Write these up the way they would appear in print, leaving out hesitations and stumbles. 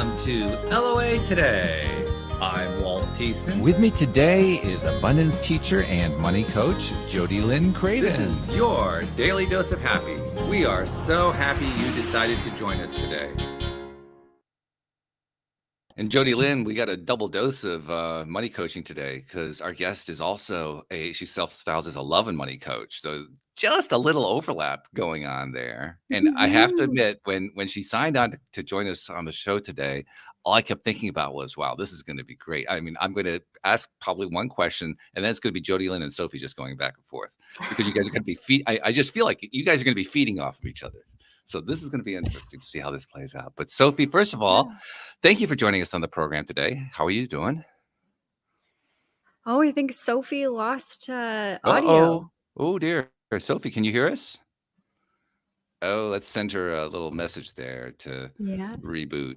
on to LOA Today. I'm Walt Thiessen. With me today is abundance teacher and money coach, Jodi Lynn Creighton. This is your daily dose of happy. We are so happy you decided to join us today. And Jodi Lynn, we got a double dose of money coaching today because our guest is also she self-styles as a love and money coach. So just a little overlap going on there. And I have to admit, when she signed on to join us on the show today, all I kept thinking about was, wow, this is going to be great. I mean, I'm going to ask probably one question, and then it's going to be Jodi Lynn and Sophie just going back and forth because you guys are going to be I just feel like you guys are going to be feeding off of each other. So this is going to be interesting to see how this plays out. But Sophie, first of all, thank you for joining us on the program today. How are you doing? Oh, I think Sophie lost audio. Oh, dear. Sophie, can you hear us? Oh, let's send her a little message there to reboot.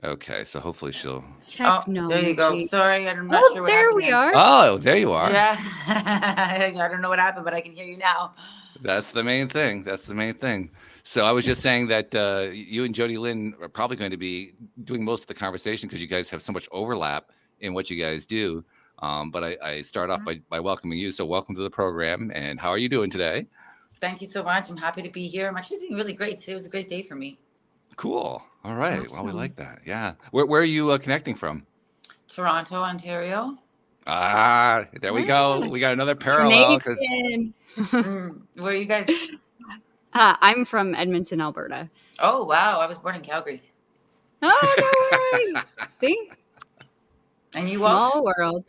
Okay, so hopefully she'll... Technology. Oh, there you go. Sorry, I'm not sure what there happened. we are. Oh, there you are. Yeah. I don't know what happened, but I can hear you now. That's the main thing. So I was just saying that you and Jodi Lynn are probably going to be doing most of the conversation because you guys have so much overlap in what you guys do. But I start off by welcoming you. So welcome to the program. And how are you doing today? Thank you so much. I'm happy to be here. I'm actually doing really great. Today was a great day for me. Cool. All right. Awesome. Well, we like that. Yeah. Where are you connecting from? Toronto, Ontario. Ah, there we go. We got another parallel. Canadian. Where are you guys? I'm from Edmonton, Alberta. Oh, wow. I was born in Calgary. Oh, no way. See? And you Small Walt? world.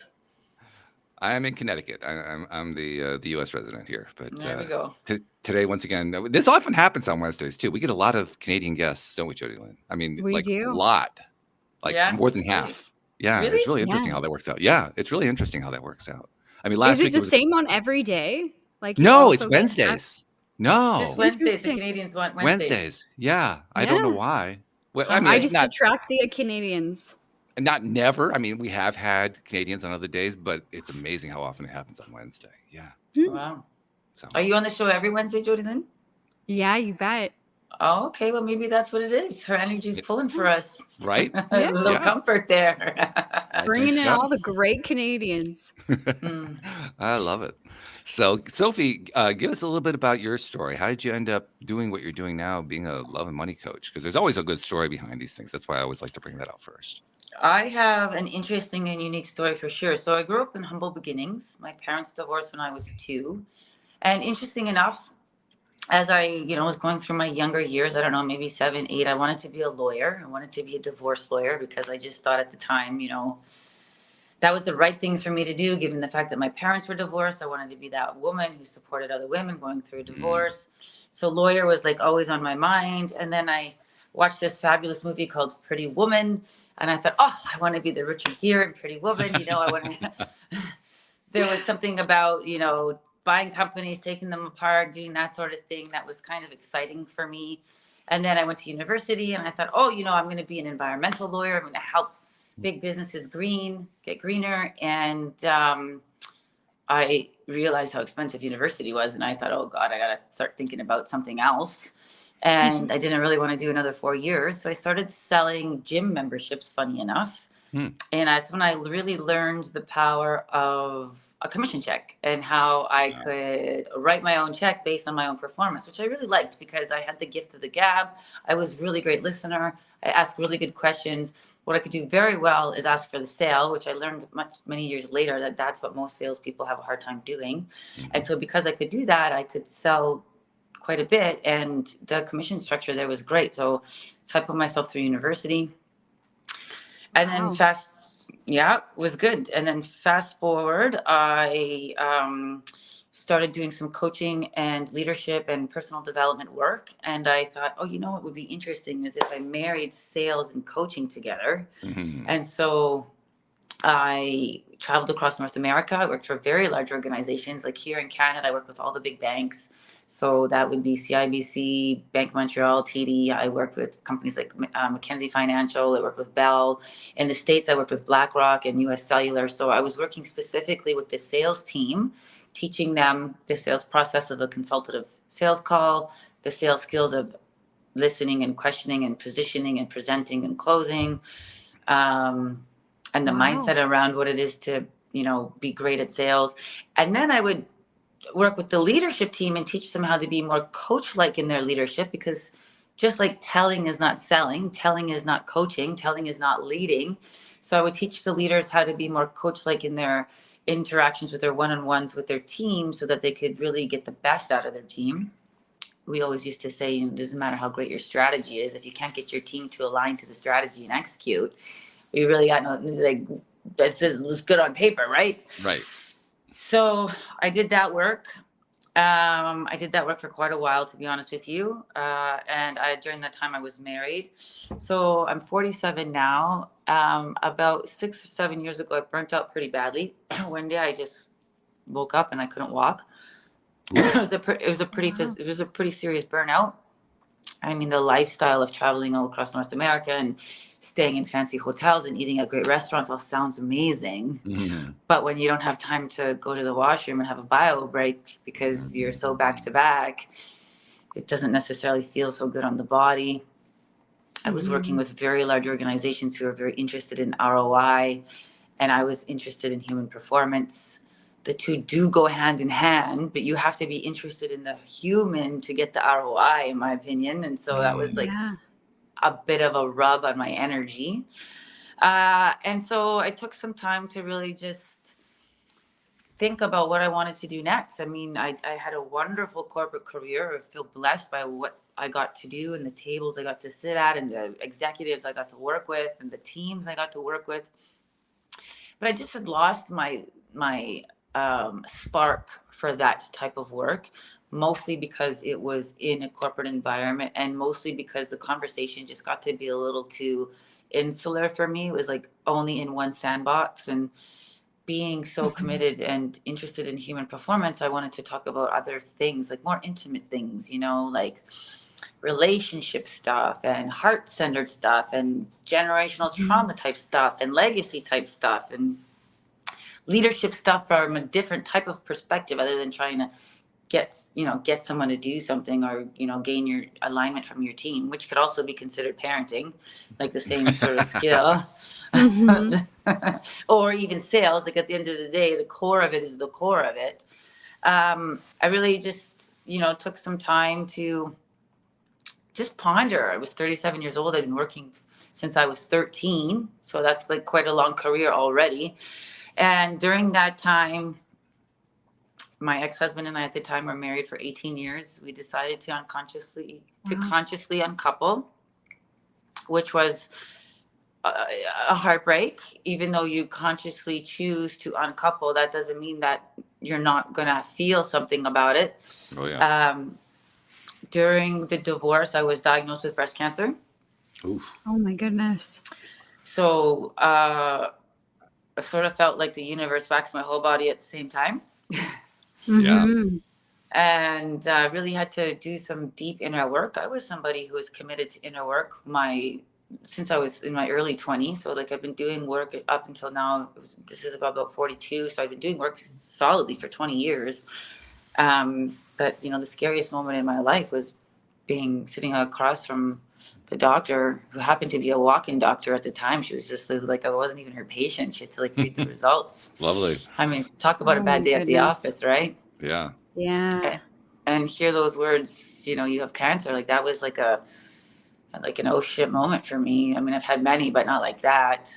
I am in Connecticut. I'm the U.S. resident here. But There we go. Today, once again, this often happens on Wednesdays too. We get a lot of Canadian guests, don't we, Jodi Lynn? I mean, We like do. a lot, like Yeah, more than that's great. half. Yeah, Really? it's really interesting Yeah. how that works out. Yeah, it's really interesting how that works out. I mean, last Is it week the was same on every day? Like you no, also it's get Wednesdays. No, Just Wednesdays. The Interesting. Canadians want Wednesdays. Wednesdays. Yeah, I don't know Yeah. why. Well, I I mean, mean, I it's just not attract the Canadians. never. I mean, we have had Canadians on other days, but it's amazing how often it happens on Wednesday. Yeah. Wow. So Are you on the show every Wednesday, Jodi Lynn? Yeah, you bet. Oh, okay. Well, maybe that's what it is. Her energy's pulling for us. right? A little Yeah. comfort there. I think Bringing in so. all the great Canadians. I love it. So, Sophie, give us a little bit about your story. How did you end up doing what you're doing now, being a love and money coach? Because there's always a good story behind these things. That's why I always like to bring that out first. I have an interesting and unique story for sure. So I grew up in humble beginnings. My parents divorced when I was 2. And interesting enough, as I, was going through my younger years, I don't know, maybe 7, 8, I wanted to be a lawyer. I wanted to be a divorce lawyer because I just thought at the time, that was the right thing for me to do, given the fact that my parents were divorced. I wanted to be that woman who supported other women going through a divorce. So lawyer was like always on my mind. And then I watched this fabulous movie called Pretty Woman. And I thought, I want to be the Richard Gere in Pretty Woman. I want to. There was something about, buying companies, taking them apart, doing that sort of thing. That was kind of exciting for me. And then I went to university and I thought, I'm going to be an environmental lawyer. I'm going to help big businesses get greener. And I realized how expensive university was. And I thought, oh God, I got to start thinking about something else. And I didn't really want to do another 4 years. So I started selling gym memberships, funny enough. And that's when I really learned the power of a commission check and how I could write my own check based on my own performance, which I really liked because I had the gift of the gab. I was a really great listener. I asked really good questions. What I could do very well is ask for the sale, which I learned many years later that that's what most salespeople have a hard time doing. And so because I could do that, I could sell quite a bit. And the commission structure there was great. So I put myself through university. And then it was good. And then fast forward, I started doing some coaching and leadership and personal development work. And I thought, what would be interesting is if I married sales and coaching together. And so I traveled across North America. I worked for very large organizations. Like here in Canada, I worked with all the big banks. So that would be CIBC, Bank of Montreal, TD. I worked with companies like Mackenzie Financial. I worked with Bell. In the States, I worked with BlackRock and US Cellular. So I was working specifically with the sales team, teaching them the sales process of a consultative sales call, the sales skills of listening and questioning and positioning and presenting and closing. And the mindset around what it is to, be great at sales. And then I would work with the leadership team and teach them how to be more coach-like in their leadership, because just like telling is not selling, telling is not coaching, telling is not leading. So I would teach the leaders how to be more coach-like in their interactions with their one-on-ones with their team, so that they could really get the best out of their team. We always used to say, it doesn't matter how great your strategy is, if you can't get your team to align to the strategy and execute, we really got no, like, this is good on paper, right? Right. So I did that work. I did that work for quite a while, to be honest with you. And during that time I was married. So I'm 47 now. About 6 or 7 years ago, I burnt out pretty badly. One day I just woke up and I couldn't walk. It was a pretty serious burnout. I mean, the lifestyle of traveling all across North America and staying in fancy hotels and eating at great restaurants all sounds amazing. Mm-hmm. But when you don't have time to go to the washroom and have a bio break because you're so back to back, it doesn't necessarily feel so good on the body. I was working with very large organizations who are very interested in ROI, and I was interested in human performance. The two do go hand in hand, but you have to be interested in the human to get the ROI, in my opinion. And so that was like a bit of a rub on my energy. And so I took some time to really just think about what I wanted to do next. I mean, I had a wonderful corporate career. I feel blessed by what I got to do and the tables I got to sit at and the executives I got to work with and the teams I got to work with. But I just had lost my spark for that type of work, mostly because it was in a corporate environment, and mostly because the conversation just got to be a little too insular for me. It was like only in one sandbox, and being so committed and interested in human performance, I wanted to talk about other things, like more intimate things, like relationship stuff and heart-centered stuff and generational trauma type stuff and legacy type stuff and leadership stuff from a different type of perspective, other than trying to get someone to do something or, gain your alignment from your team, which could also be considered parenting, like the same sort of skill. Or even sales. Like at the end of the day, the core of it is the core of it. I really just, took some time to just ponder. I was 37 years old. I've been working since I was 13. So that's like quite a long career already. And during that time, my ex-husband and I at the time were married for 18 years. We decided to consciously uncouple, which was a heartbreak. Even though you consciously choose to uncouple, that doesn't mean that you're not going to feel something about it. Oh, yeah. During the divorce, I was diagnosed with breast cancer. Oof. Oh my goodness. So I sort of felt like the universe waxed my whole body at the same time. Yeah. And really had to do some deep inner work. I was somebody who was committed to inner work since I was in my early 20s. So like I've been doing work up until now. This is about 42. So I've been doing work solidly for 20 years. But the scariest moment in my life was sitting across from the doctor, who happened to be a walk-in doctor at the time. She was just like, I wasn't even her patient. She had to read the results. Lovely. I mean, talk about a bad day at the office, right? Yeah. Yeah. And hear those words, you have cancer. Like that was like an oh shit moment for me. I mean, I've had many, but not like that.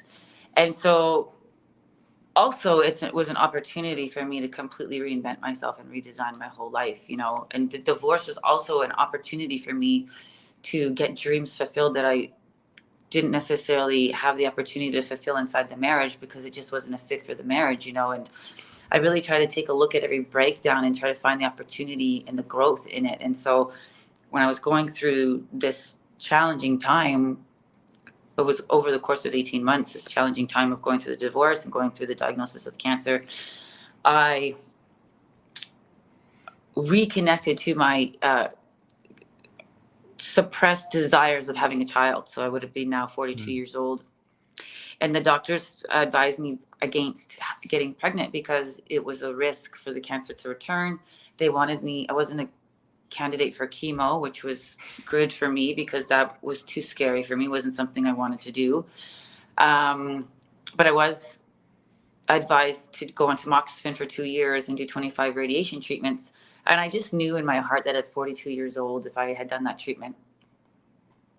And so also it was an opportunity for me to completely reinvent myself and redesign my whole life, and the divorce was also an opportunity for me to get dreams fulfilled that I didn't necessarily have the opportunity to fulfill inside the marriage, because it just wasn't a fit for the marriage, and I really try to take a look at every breakdown and try to find the opportunity and the growth in it. And so when I was going through this challenging time, it was over the course of 18 months, this challenging time of going through the divorce and going through the diagnosis of cancer, I reconnected to my suppressed desires of having a child. So I would have been now 42 years old. And the doctors advised me against getting pregnant because it was a risk for the cancer to return. They wanted me, I wasn't a candidate for chemo, which was good for me because that was too scary for me. It wasn't something I wanted to do. But I was advised to go on tamoxifen for 2 years and do 25 radiation treatments. And I just knew in my heart that at 42 years old, if I had done that treatment,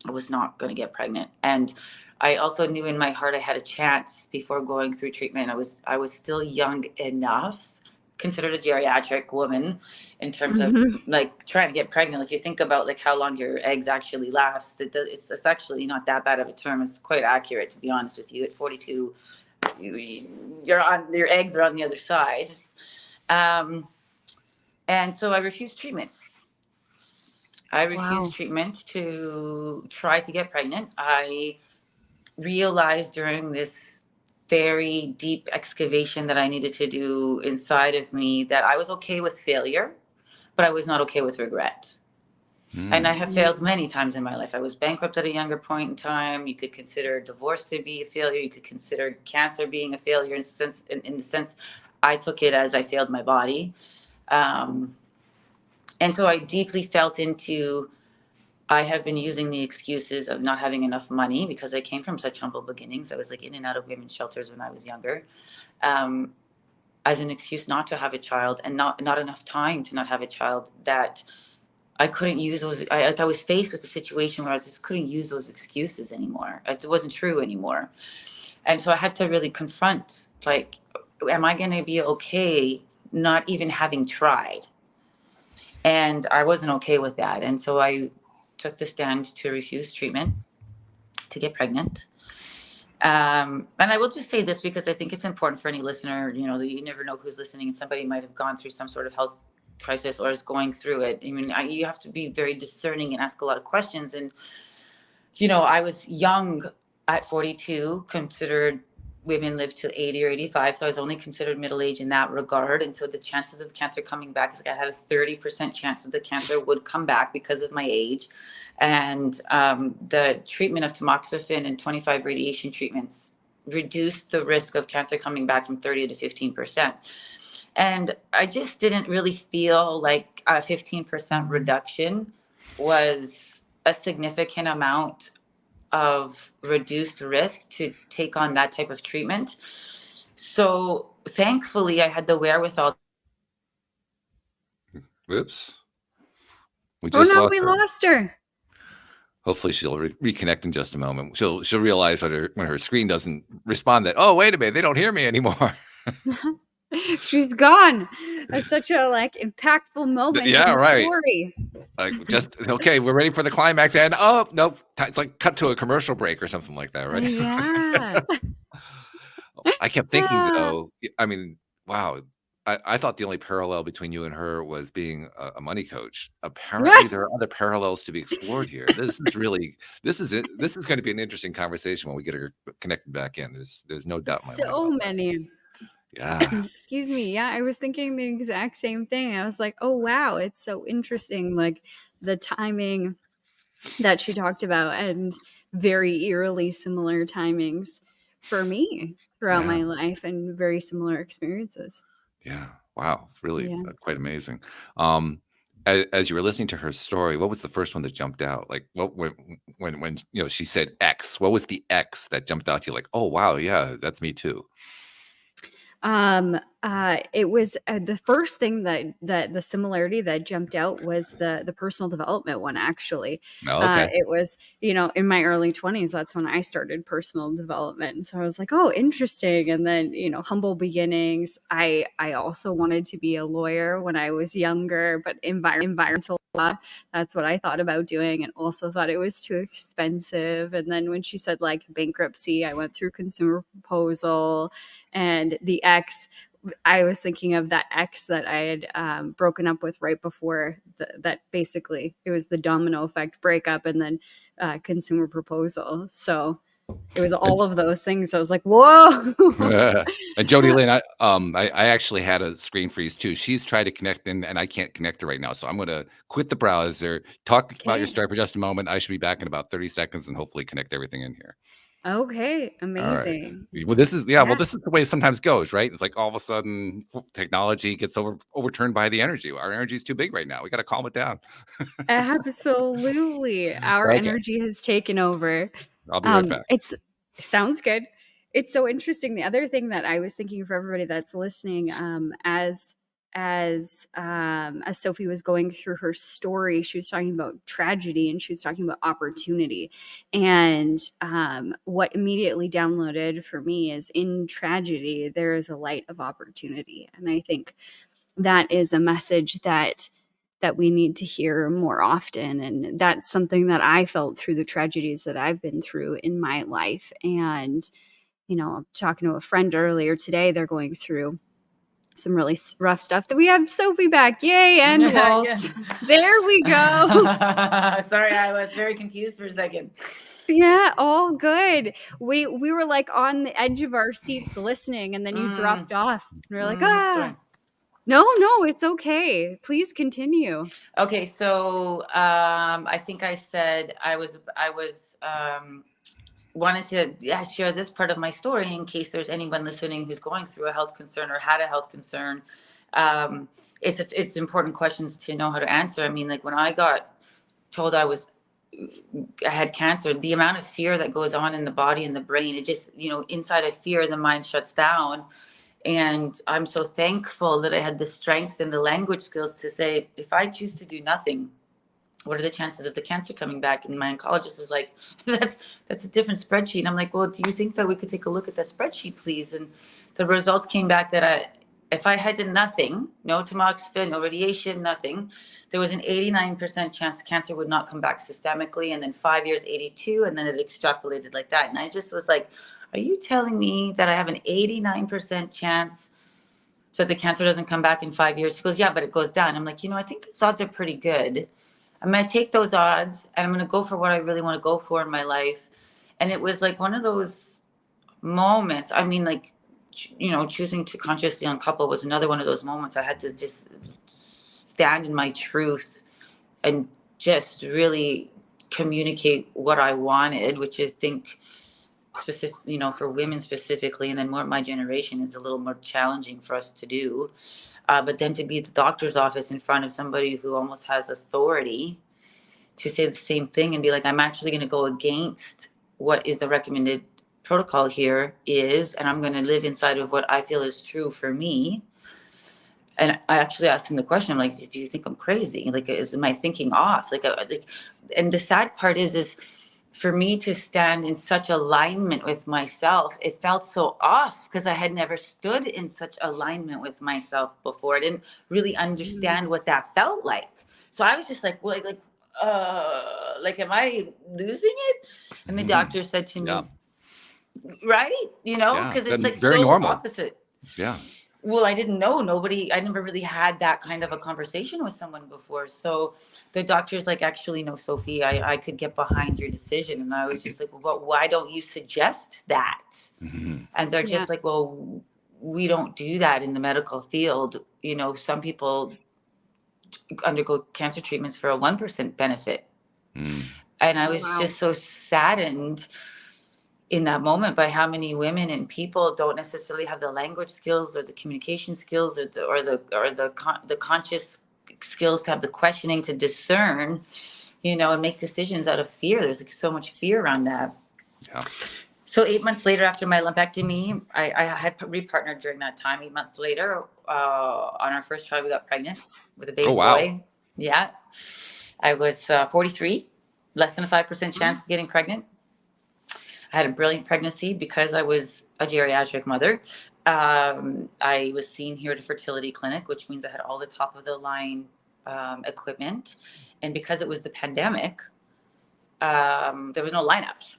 I was not going to get pregnant. And I also knew in my heart I had a chance before going through treatment. I was still young enough, considered a geriatric woman in terms of like trying to get pregnant. If you think about like how long your eggs actually last, it's actually not that bad of a term. It's quite accurate, to be honest with you. At 42, your eggs are on the other side. And so I refused treatment. I refused treatment to try to get pregnant. I realized during this very deep excavation that I needed to do inside of me that I was okay with failure, but I was not okay with regret. And I have failed many times in my life. I was bankrupt at a younger point in time. You could consider divorce to be a failure. You could consider cancer being a failure in the sense I took it as I failed my body. And so I deeply felt into, I have been using the excuses of not having enough money because I came from such humble beginnings. I was like in and out of women's shelters when I was younger, as an excuse not to have a child and not enough time to not have a child, that I couldn't use those. I was faced with a situation where I just couldn't use those excuses anymore. It wasn't true anymore. And so I had to really confront, like, am I going to be okay not even having tried? And I wasn't okay with that. And so I took the stand to refuse treatment to get pregnant. And I will just say this because I think it's important for any listener, you know, that you never know who's listening, and somebody might have gone through some sort of health crisis or is going through it. I mean, you have to be very discerning and ask a lot of questions. And, you know, I was young at 42, considered women live to 80 or 85. So I was only considered middle-aged in that regard. And so the chances of cancer coming back is like I had a 30% chance that the cancer would come back because of my age. And the treatment of tamoxifen and 25 radiation treatments reduced the risk of cancer coming back from 30 to 15%. And I just didn't really feel like a 15% reduction was a significant amount of reduced risk to take on that type of treatment. So thankfully, I had the wherewithal. Whoops. We lost her. Hopefully she'll reconnect in just a moment. She'll realize when her screen doesn't respond that, oh, wait a minute, they don't hear me anymore. She's gone. That's such a impactful moment. Yeah, in the right. Story. Okay, we're ready for the climax, and oh nope, it's like cut to a commercial break or something like that, right? Yeah. I kept thinking though. I mean, wow. I thought the only parallel between you and her was being a money coach. Apparently, there are other parallels to be explored here. This is it. This is going to be an interesting conversation when we get her connected back in. There's no doubt in my mind. So many. Yeah. Excuse me. Yeah, I was thinking the exact same thing. I was like, oh, wow, it's so interesting. Like the timing that she talked about, and very eerily similar timings for me throughout my life, and very similar experiences. Yeah. Wow. Really quite amazing. As you were listening to her story, what was the first one that jumped out? Like when she said X, what was the X that jumped out to you? Like, oh, wow. Yeah, that's me too. It was the first thing that the similarity that jumped out was the personal development one, actually. Oh, okay. It was, in my early 20s, that's when I started personal development. And so I was like, oh, interesting. And then, humble beginnings. I also wanted to be a lawyer when I was younger, but environmental law, that's what I thought about doing, and also thought it was too expensive. And then when she said bankruptcy, I went through consumer proposal. And the ex, I was thinking of that ex that I had broken up with right before that. Basically, it was the domino effect breakup and then consumer proposal. So it was all of those things. I was like, whoa. And Jodi Lynn, I actually had a screen freeze too. She's tried to connect and I can't connect her right now. So I'm going to quit the browser, talk about your Okay. story for just a moment. I should be back in about 30 seconds and hopefully connect everything in here. Okay. All right. Amazing. Well, this is Yeah. this is the way it sometimes goes, right? It's like all of a sudden technology gets overturned by the energy. Our energy is too big right now. We got to calm it down. Absolutely. Our Okay. energy has taken over. I'll be right back. Sounds good. It's so interesting. The other thing that I was thinking for everybody that's listening, as Sophie was going through her story, she was talking about tragedy and she was talking about opportunity. And what immediately downloaded for me is, in tragedy, there is a light of opportunity. And I think that is a message that we need to hear more often. And that's something that I felt through the tragedies that I've been through in my life. And, I'm talking to a friend earlier today, they're going through some really rough stuff. That we have Sophie back. Yay. And Walt. Yeah. There we go. Sorry, I was very confused for a second. Yeah, all good. We were like on the edge of our seats listening, and then you dropped off. And we were like, Sorry. No, it's okay. Please continue. Okay, so I think I said I was wanted to share this part of my story in case there's anyone listening who's going through a health concern or had a health concern. It's important questions to know how to answer. I mean, like when I got told I had cancer, the amount of fear that goes on in the body and the brain, it just, inside of fear, the mind shuts down. And I'm so thankful that I had the strength and the language skills to say, if I choose to do nothing, what are the chances of the cancer coming back? And my oncologist is like, that's a different spreadsheet. And I'm like, well, do you think that we could take a look at that spreadsheet, please? And the results came back that if I had done nothing, no tamoxifen, no radiation, nothing, there was an 89% chance cancer would not come back systemically. And then 5 years, 82, and then it extrapolated like that. And I just was like, are you telling me that I have an 89% chance that the cancer doesn't come back in 5 years? He goes, yeah, but it goes down. I'm like, I think those odds are pretty good. I'm going to take those odds and I'm going to go for what I really want to go for in my life. And it was like one of those moments. I mean, like, choosing to consciously uncouple was another one of those moments. I had to just stand in my truth and just really communicate what I wanted, which I think specific, for women specifically, and then more my generation is a little more challenging for us to do. But then to be at the doctor's office in front of somebody who almost has authority to say the same thing and be like, I'm actually going to go against what is the recommended protocol here is, and I'm going to live inside of what I feel is true for me. And I actually asked him the question, I'm like, do you think I'm crazy? Like, is my thinking off? And the sad part is for me to stand in such alignment with myself, it felt so off because I had never stood in such alignment with myself before. I didn't really understand what that felt like. So I was just like, well, am I losing it? And the doctor said to me, right? Because it's like very so normal. opposite. Yeah. Well, I didn't know. I never really had that kind of a conversation with someone before. So the doctor's like, actually, no, Sophie, I could get behind your decision. And I was just like, well, why don't you suggest that? Mm-hmm. And they're just like, well, we don't do that in the medical field. Some people undergo cancer treatments for a 1% benefit. Mm. And I was just so saddened in that moment by how many women and people don't necessarily have the language skills or the communication skills or the conscious skills to have the questioning to discern, and make decisions out of fear. There's like so much fear around that. Yeah. So 8 months later, after my lumpectomy, I had repartnered during that time. 8 months later, on our first try, we got pregnant with a baby boy. Yeah. I was 43, less than a 5% chance of getting pregnant. I had a brilliant pregnancy because I was a geriatric mother. I was seen here at a fertility clinic, which means I had all the top of the line equipment. And because it was the pandemic, there was no lineups.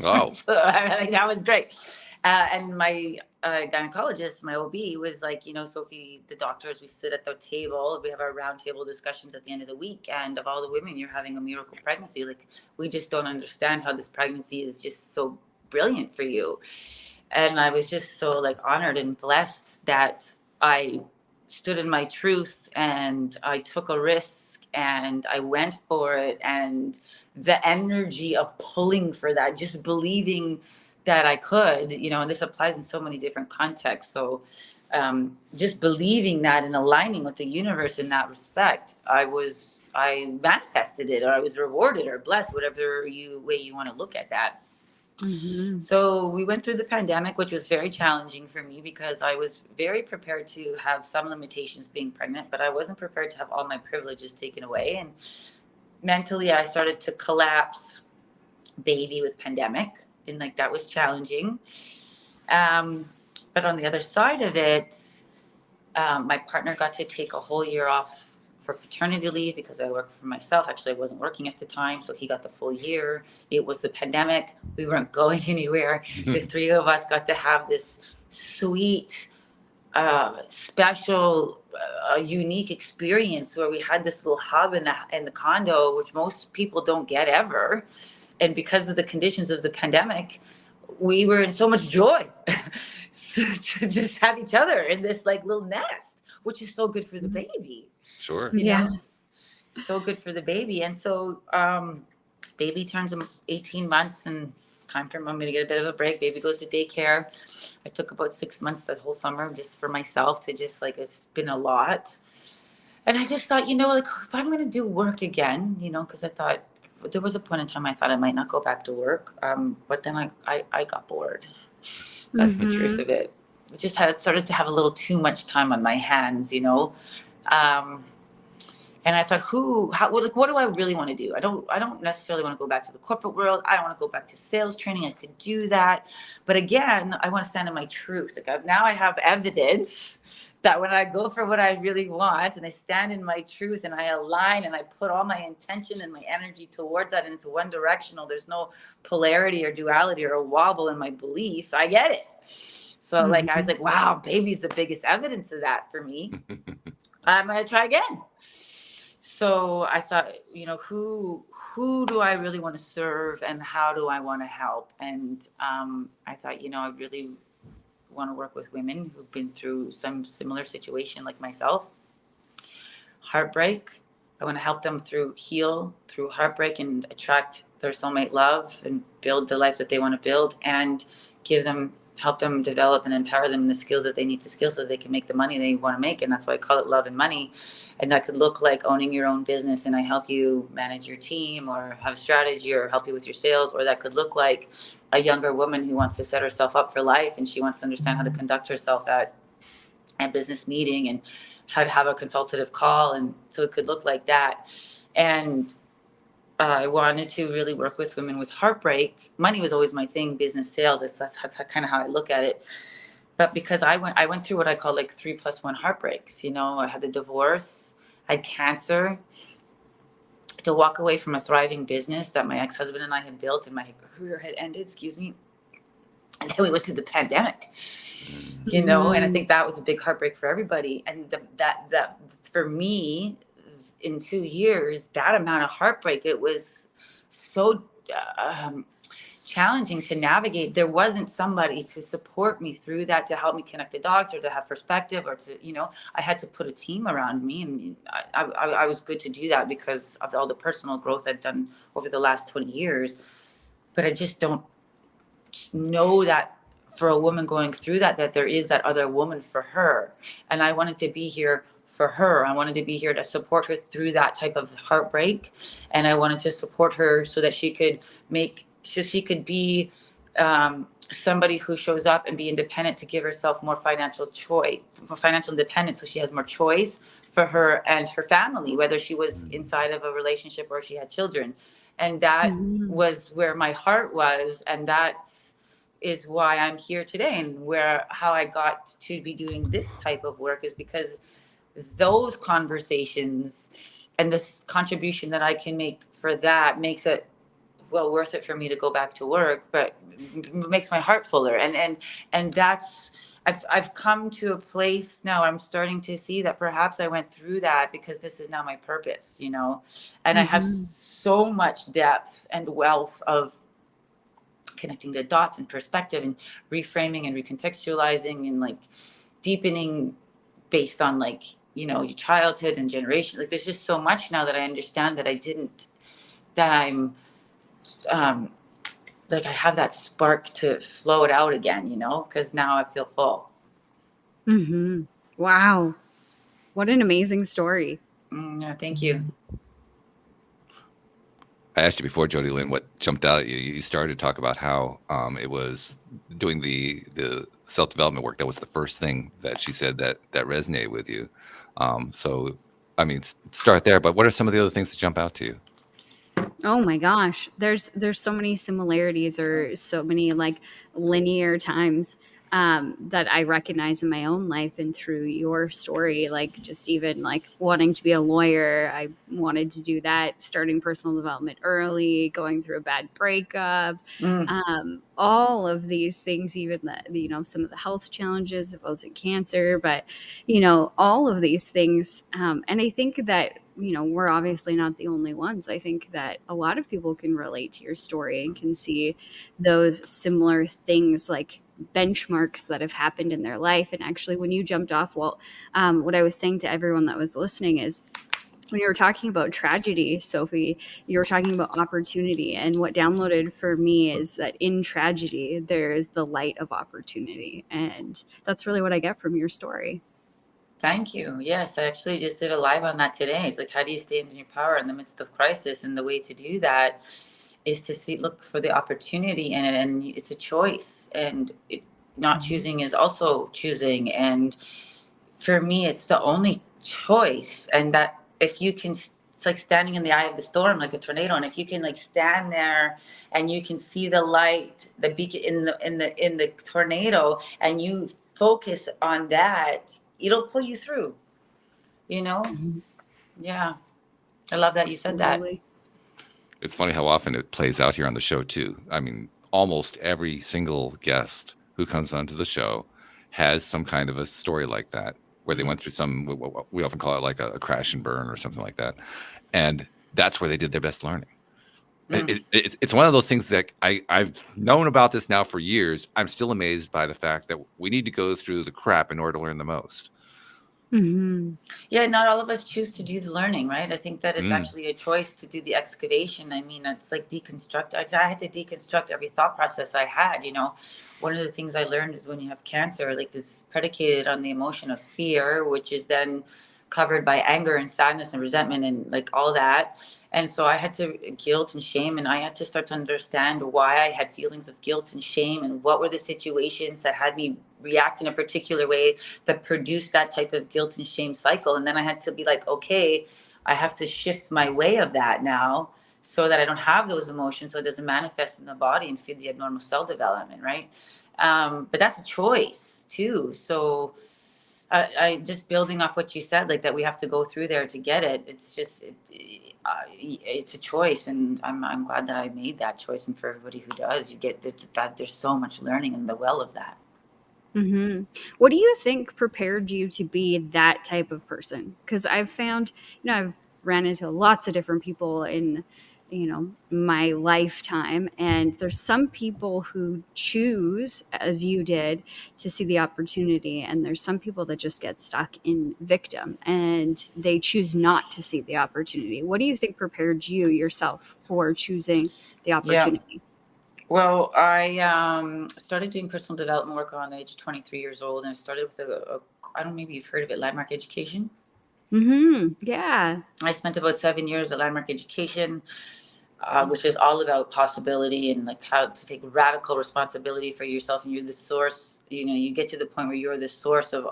Oh, so, that was great. And my gynecologist, my OB, was like, Sophie, the doctors, we sit at the table, we have our round table discussions at the end of the week, and of all the women, you're having a miracle pregnancy. Like, we just don't understand how this pregnancy is just so brilliant for you. And I was just so like honored and blessed that I stood in my truth and I took a risk and I went for it. And the energy of pulling for that, just believing that I could, you know, and this applies in so many different contexts. So just believing that and aligning with the universe in that respect, I manifested it, or I was rewarded or blessed, whatever way you want to look at that. Mm-hmm. So we went through the pandemic, which was very challenging for me because I was very prepared to have some limitations being pregnant, but I wasn't prepared to have all my privileges taken away. And mentally, I started to collapse, baby, with pandemic, and like that was challenging. But on the other side of it, my partner got to take a whole year off for paternity leave because I worked for myself. Actually, I wasn't working at the time, so he got the full year. It was the pandemic. We weren't going anywhere. The three of us got to have this sweet, special, unique experience where we had this little hub in the condo, which most people don't get ever. And because of the conditions of the pandemic, we were in so much joy to just have each other in this like little nest, which is so good for the baby. Sure. You Yeah. know? So good for the baby. And so baby turns 18 months and it's time for mommy to get a bit of a break. Baby goes to daycare. I took about 6 months that whole summer just for myself to just like, it's been a lot. And I just thought, you know, like if I'm going to do work again, you know, because I thought there was a point in time I thought I might not go back to work. But then I got bored. That's the truth of it. I just started to have a little too much time on my hands, you know. And I thought, what do I really want to do? I don't necessarily want to go back to the corporate world. I don't want to go back to sales training. I could do that. But again, I want to stand in my truth. Like now I have evidence that when I go for what I really want and I stand in my truth and I align and I put all my intention and my energy towards that and it's one directional, there's no polarity or duality or a wobble in my belief, I get it. So like, I was like, wow, baby's the biggest evidence of that for me. I'm going to try again. So I thought, you know, who do I really want to serve and how do I want to help? And I thought, you know, I really want to work with women who've been through some similar situation like myself. Heartbreak. I want to help them heal through heartbreak and attract their soulmate love and build the life that they want to build and help them develop and empower them in the skills that they need to skill so they can make the money they want to make. And that's why I call it love and money. And that could look like owning your own business and I help you manage your team or have strategy or help you with your sales. Or that could look like a younger woman who wants to set herself up for life and she wants to understand how to conduct herself at a business meeting and how to have a consultative call. And so it could look like that. And I wanted to really work with women with heartbreak. Money was always my thing, business, sales. That's kind of how I look at it. But because I went through what I call like 3+1 heartbreaks. You know, I had the divorce, I had cancer, to walk away from a thriving business that my ex-husband and I had built and my career had ended, and then we went through the pandemic, you know, and I think that was a big heartbreak for everybody. And that for me, in 2 years, that amount of heartbreak, it was so challenging to navigate. There wasn't somebody to support me through that, to help me connect the dots or to have perspective or to, you know, I had to put a team around me. And I was good to do that because of all the personal growth I'd done over the last 20 years. But I just don't know that for a woman going through that there is that other woman for her. And I wanted to be here for her. I wanted to be here to support her through that type of heartbreak. And I wanted to support her so that she could be somebody who shows up and be independent, to give herself more financial independence. So she has more choice for her and her family, whether she was inside of a relationship or she had children. And that was where my heart was. And that's is why I'm here today. And how I got to be doing this type of work is because those conversations and this contribution that I can make for that makes it well worth it for me to go back to work, but makes my heart fuller. And that's, I've come to a place now, I'm starting to see that perhaps I went through that because this is now my purpose, you know, and I have so much depth and wealth of connecting the dots and perspective and reframing and recontextualizing and like deepening based on like, you know, your childhood and generation. Like there's just so much now that I understand that I'm like I have that spark to flow it out again, you know, because now I feel full. Mm-hmm. Wow. What an amazing story. Yeah, thank you. I asked you before, Jodi Lynn, what jumped out at you. You started to talk about how it was doing the self-development work. That was the first thing that she said that resonated with you. So, I mean, start there. But what are some of the other things that jump out to you? Oh my gosh, there's so many similarities or so many like linear times that I recognize in my own life and through your story. Like just even like wanting to be a lawyer, I wanted to do that. Starting personal development early, going through a bad breakup, all of these things. Even you know, some of the health challenges. It wasn't cancer, but you know, all of these things. And I think that, you know, we're obviously not the only ones. I think that a lot of people can relate to your story and can see those similar things like benchmarks that have happened in their life. And actually, when you jumped off, well, what I was saying to everyone that was listening is when you were talking about tragedy, Sophie, you were talking about opportunity. And what downloaded for me is that in tragedy, there is the light of opportunity. And that's really what I get from your story. Thank you. Yes, I actually just did a live on that today. It's like, how do you stay in your power in the midst of crisis? And the way to do that is to look for the opportunity in it. And it's a choice. And not choosing is also choosing. And for me, it's the only choice. And that if you can, it's like standing in the eye of the storm, like a tornado. And if you can like stand there and you can see the light, the beacon in the tornado, and you focus on that, it'll pull you through, you know? Yeah. I love that you said that. It's funny how often it plays out here on the show too. I mean, almost every single guest who comes onto the show has some kind of a story like that, where they went through some, we often call it like a crash and burn or something like that. And that's where they did their best learning. It's one of those things that I've known about this now for years. I'm still amazed by the fact that we need to go through the crap in order to learn the most. Mm-hmm. Yeah, not all of us choose to do the learning, right? I think that it's actually a choice to do the excavation. I mean, it's like deconstruct. I had to deconstruct every thought process I had, you know. One of the things I learned is when you have cancer, like this predicated on the emotion of fear, which is then covered by anger and sadness and resentment and like all that. And so I had to guilt and shame, and I had to start to understand why I had feelings of guilt and shame and what were the situations that had me react in a particular way that produced that type of guilt and shame cycle. And then I had to be like, okay, I have to shift my way of that now so that I don't have those emotions, so it doesn't manifest in the body and feed the abnormal cell development, right? But that's a choice too. So I just building off what you said, like that we have to go through there to get it. It's just, it's a choice, and I'm glad that I made that choice. And for everybody who does, you get that there's so much learning in the well of that. Mm-hmm. What do you think prepared you to be that type of person? Because I've found, you know, I've ran into lots of different people in, you know, my lifetime. And there's some people who choose, as you did, to see the opportunity. And there's some people that just get stuck in victim and they choose not to see the opportunity. What do you think prepared you yourself for choosing the opportunity? Yeah. Well, I started doing personal development work around the age of 23 years old. And I started with I don't know, maybe you've heard of it, Landmark Education. Mm-hmm. Yeah. I spent about 7 years at Landmark Education, which is all about possibility and like how to take radical responsibility for yourself. And you're the source, you know, you get to the point where you're the source of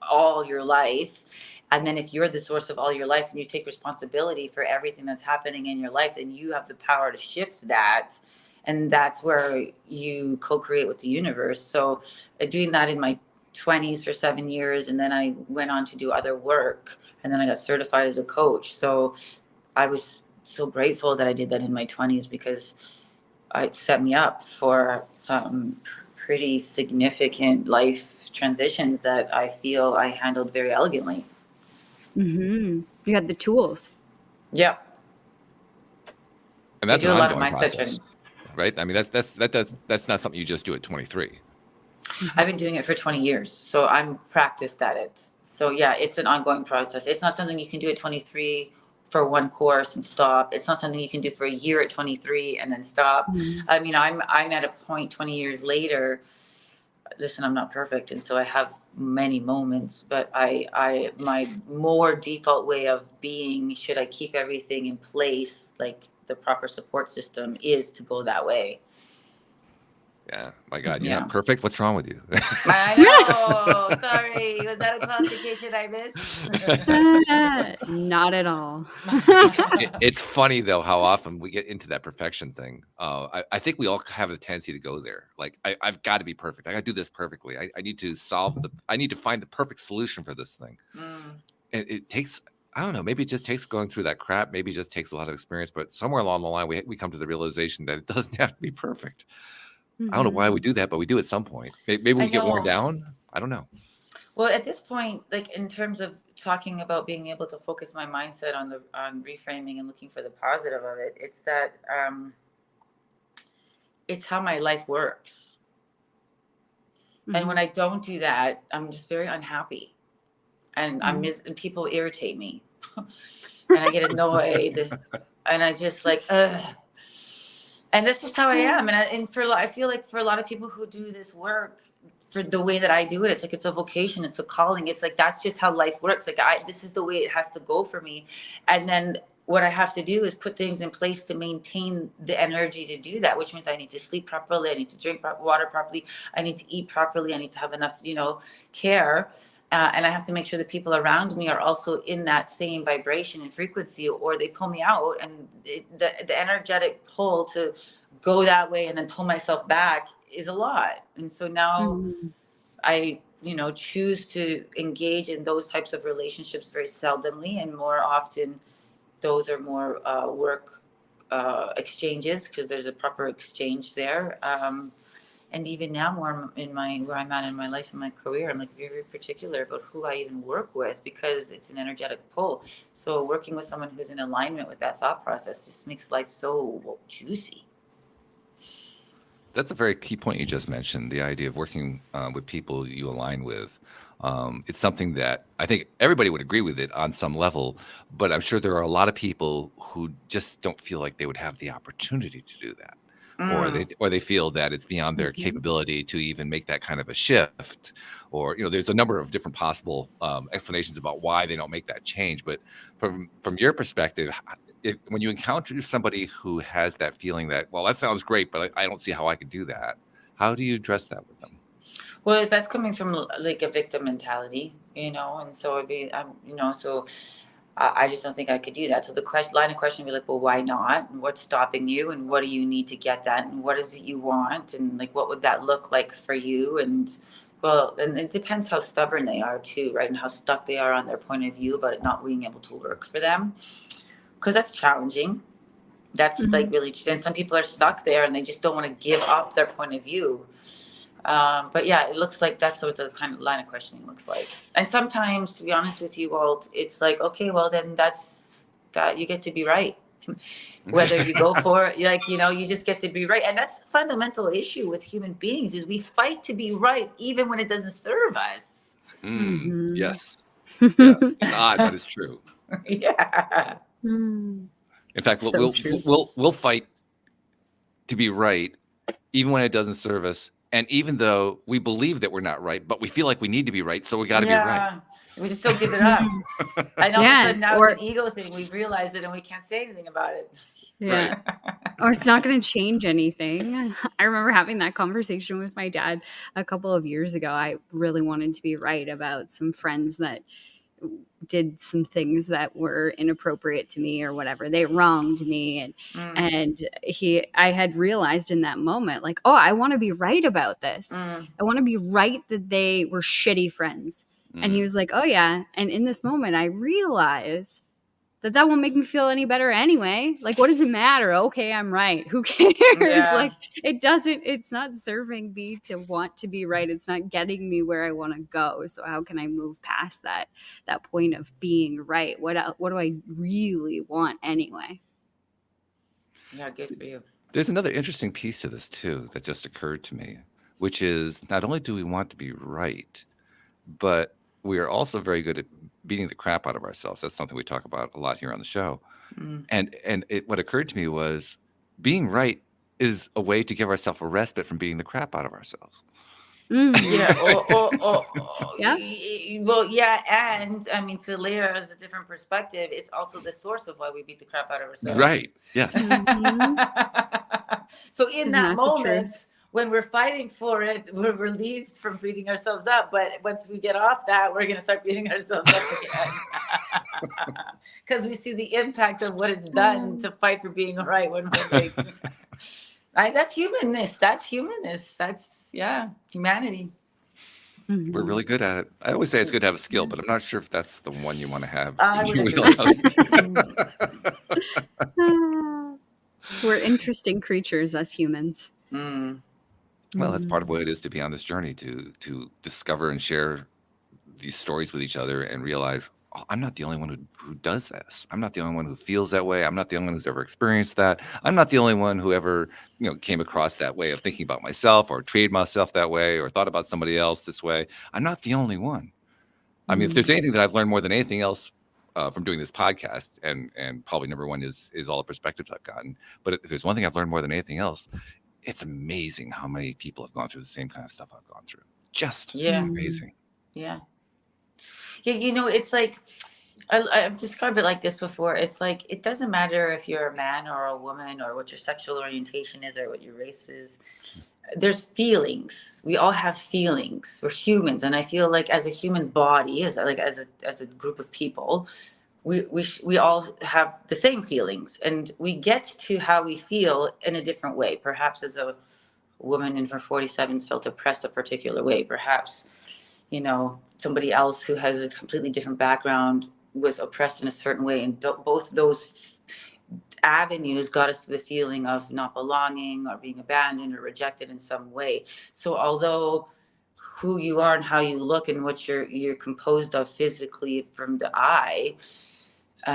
all your life. And then if you're the source of all your life and you take responsibility for everything that's happening in your life, then you have the power to shift that. And that's where you co-create with the universe. So doing that in my 20s for 7 years. And then I went on to do other work. And then I got certified as a coach. So I was so grateful that I did that in my 20s, because it set me up for some pretty significant life transitions that I feel I handled very elegantly. Mm-hmm. You had the tools. Yeah. And that's do an a lot of ongoing mindset process. training. right? I mean, that's not something you just do at 23. I've been doing it for 20 years, so I'm practiced at it. So yeah, it's an ongoing process. It's not something you can do at 23 for one course and stop. It's not something you can do for a year at 23 and then stop. Mhm. I mean, I'm at a point 20 years later. Listen, I'm not perfect, and so I have many moments, but my more default way of being, should I keep everything in place, like the proper support system, is to go that way. Yeah, my God, you're Yeah. not perfect. What's wrong with you? I know. Sorry. Was that a qualification I missed? Not at all. It's funny though how often we get into that perfection thing. I think we all have a tendency to go there. Like I've got to be perfect. I got to do this perfectly. I need to I need to find the perfect solution for this thing. And it takes, I don't know, maybe it just takes going through that crap. Maybe it just takes a lot of experience. But somewhere along the line, we come to the realization that it doesn't have to be perfect. I don't know why we do that, but we do at some point. Maybe we get worn down. I don't know. Well, at this point, like in terms of talking about being able to focus my mindset on reframing and looking for the positive of it, it's that it's how my life works. And when I don't do that, I'm just very unhappy, and and people irritate me, and I get annoyed, and I just like, ugh. And that's just how I am. And I feel like for a lot of people who do this work, for the way that I do it, it's like, it's a vocation, it's a calling. It's like, that's just how life works. Like this is the way it has to go for me. And then what I have to do is put things in place to maintain the energy to do that, which means I need to sleep properly. I need to drink water properly. I need to eat properly. I need to have enough, care. And I have to make sure the people around me are also in that same vibration and frequency, or they pull me out. And the energetic pull to go that way and then pull myself back is a lot. And so now I, choose to engage in those types of relationships very seldomly, and more often those are more work exchanges, because there's a proper exchange there. And even now, more in where I'm at in my life and my career, I'm like very, very particular about who I even work with, because it's an energetic pull. So working with someone who's in alignment with that thought process just makes life so juicy. That's a very key point you just mentioned, the idea of working with people you align with. It's something that I think everybody would agree with it on some level, but I'm sure there are a lot of people who just don't feel like they would have the opportunity to do that. Or they feel that it's beyond their capability to even make that kind of a shift. Or, there's a number of different possible explanations about why they don't make that change. But from your perspective, when you encounter somebody who has that feeling that, well, that sounds great, but I don't see how I could do that, how do you address that with them? Well, that's coming from like a victim mentality, and so I just don't think I could do that. So the line of question would be like, well, why not? And what's stopping you? And what do you need to get that? And what is it you want? And like, what would that look like for you? And and it depends how stubborn they are too, right? And how stuck they are on their point of view about it not being able to work for them. Because that's challenging. That's like really, and some people are stuck there and they just don't want to give up their point of view. But yeah, it looks like that's what the kind of line of questioning looks like. And sometimes, to be honest with you, Walt, it's like, okay, well then that's that you get to be right. Whether you go for it, you just get to be right. And that's the fundamental issue with human beings, is we fight to be right even when it doesn't serve us. Yes. Yeah. It's odd, but it's true. Yeah. In fact, we'll fight to be right even when it doesn't serve us. And even though we believe that we're not right, but we feel like we need to be right, so we got to be right. We just don't give it up. And all of a sudden now it's an ego thing. We've realized it and we can't say anything about it. Yeah. Right. Or it's not going to change anything. I remember having that conversation with my dad a couple of years ago. I really wanted to be right about some friends that did some things that were inappropriate to me or whatever. They wronged me. And I had realized in that moment, like, oh, I want to be right about this. I want to be right that they were shitty friends. And he was like, oh yeah. And in this moment, I realized that won't make me feel any better anyway. Like, what does it matter? Okay, I'm right. Who cares? Yeah. Like, it's not serving me to want to be right. It's not getting me where I want to go. So how can I move past that point of being right? What do I really want anyway? Yeah, good for you. There's another interesting piece to this too that just occurred to me, which is not only do we want to be right, but we are also very good at beating the crap out of ourselves. That's something we talk about a lot here on the show. Mm. And what occurred to me was being right is a way to give ourselves a respite from beating the crap out of ourselves. Yeah. Yeah. Well, yeah. And I mean, to layer as a different perspective, it's also the source of why we beat the crap out of ourselves. Right. Yes. So in Isn't that that the moment, truth? when we're fighting for it, we're relieved from beating ourselves up. But once we get off that, we're going to start beating ourselves up again. Because we see the impact of what it's done to fight for being right when we're like, that's humanness. That's humanness. That's, humanity. We're really good at it. I always say it's good to have a skill, but I'm not sure if that's the one you want to have. I in would your agree. wheelhouse. We're interesting creatures as humans. Mm. Well, that's part of what it is to be on this journey, to discover and share these stories with each other and realize, oh, I'm not the only one who does this. I'm not the only one who feels that way. I'm not the only one who's ever experienced that. I'm not the only one who ever, came across that way of thinking about myself or treated myself that way or thought about somebody else this way. I'm not the only one. I mean, if there's anything that I've learned more than anything else from doing this podcast, and probably number one is all the perspectives I've gotten. But if there's one thing I've learned more than anything else, it's amazing how many people have gone through the same kind of stuff I've gone through. Just amazing. Yeah. It's like, I've described it like this before. It's like, it doesn't matter if you're a man or a woman or what your sexual orientation is or what your race is. There's feelings. We all have feelings. We're humans. And I feel like as a human body, as a group of people, we all have the same feelings, and we get to how we feel in a different way. Perhaps as a woman in her 47s felt oppressed a particular way. Perhaps, somebody else who has a completely different background was oppressed in a certain way. And both those avenues got us to the feeling of not belonging or being abandoned or rejected in some way. So although who you are and how you look and what you're composed of physically from the eye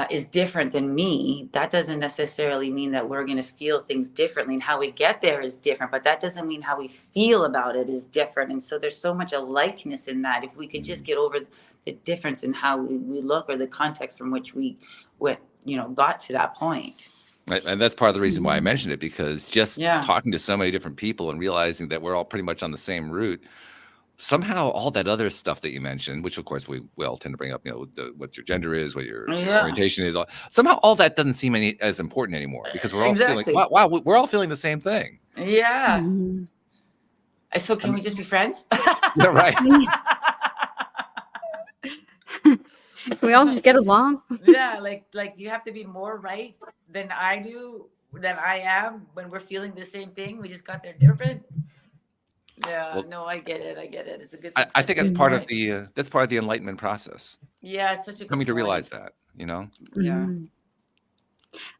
is different than me, that doesn't necessarily mean that we're going to feel things differently, and how we get there is different, but that doesn't mean how we feel about it is different. And so there's so much alikeness in that. If we could just get over the difference in how we look or the context from which we got to that point. And that's part of the reason why I mentioned it, because just talking to so many different people and realizing that we're all pretty much on the same route, somehow all that other stuff that you mentioned, which of course we all tend to bring up, what your gender is, what your orientation is, somehow all that doesn't seem as important anymore, because we're all feeling, wow, we're all feeling the same thing. Yeah. So can we just be friends? Yeah, right. We all just get along. Yeah, like do you have to be more right than I am when we're feeling the same thing? We just got there different. Yeah, no, I get it. It's a good. I think that's part of the enlightenment process. Yeah, it's such a good coming to point. realize that, Yeah.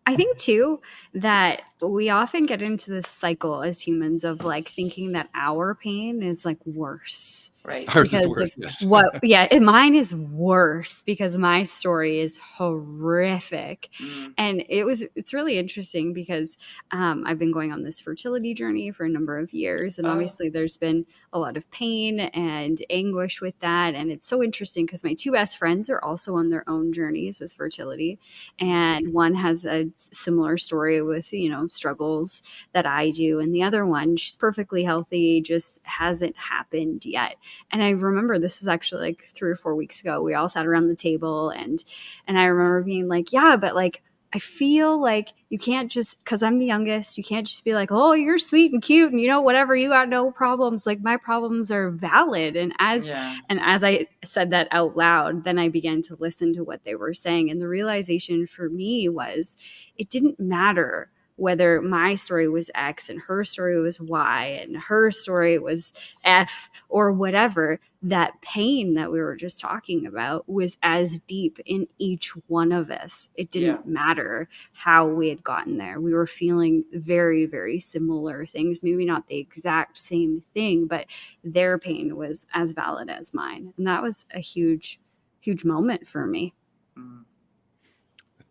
I think too that we often get into this cycle as humans of like thinking that our pain is like worse. Right. Ours is worse, yes. Mine is worse because my story is horrific. And it's really interesting because I've been going on this fertility journey for a number of years. And obviously there's been a lot of pain and anguish with that. And it's so interesting because my two best friends are also on their own journeys with fertility. And one has a similar story with, struggles that I do. And the other one, she's perfectly healthy, just hasn't happened yet. And I remember this was actually like 3 or 4 weeks ago. We all sat around the table and I remember being like, yeah, but like, I feel like you can't just, because I'm the youngest, you can't just be like, oh, you're sweet and cute and whatever, you got no problems. Like my problems are valid. And as I said that out loud, then I began to listen to what they were saying. And the realization for me was it didn't matter whether my story was X and her story was Y and her story was F or whatever. That pain that we were just talking about was as deep in each one of us. It didn't matter how we had gotten there. We were feeling very, very similar things, maybe not the exact same thing, but their pain was as valid as mine. And that was a huge, huge moment for me.